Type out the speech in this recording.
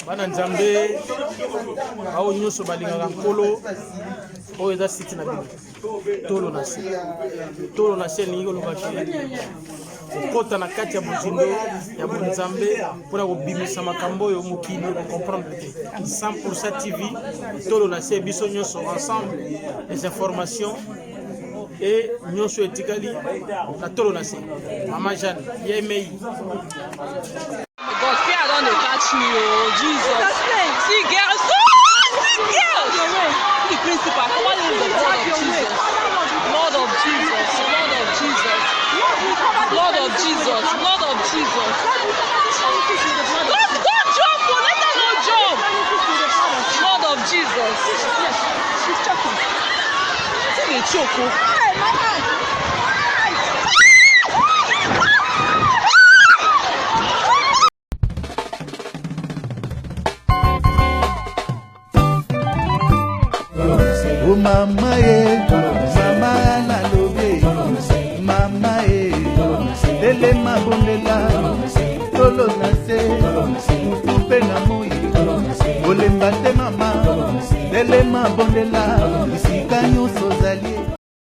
bana nzambe ao nyonso balingaka nkolo oyo eza site na bino tolo na se elingi koloba kokota na kati ya bozindo ya bonzambe mpona kobimisa makambo oyo mokili comprendre te 100% TV tolo na se biso nyonso ensemble les informations et nyonso etikali na tolo na se Mama Jeanne yemei God, fear don't catch me, oh Jesus. See girls, girls. The principal, come on in the blood of Jesus. Blood of Jesus, blood of Jesus. Blood of Jesus, blood of Jesus. Go jump, let her go jump. Blood of Jesus. Yes, she's choking. See the choke. Hey, my hand. Oh mama mama na lobe mama lele mabondela tolo na se mutu pe na moi olemba te mama lele mabondela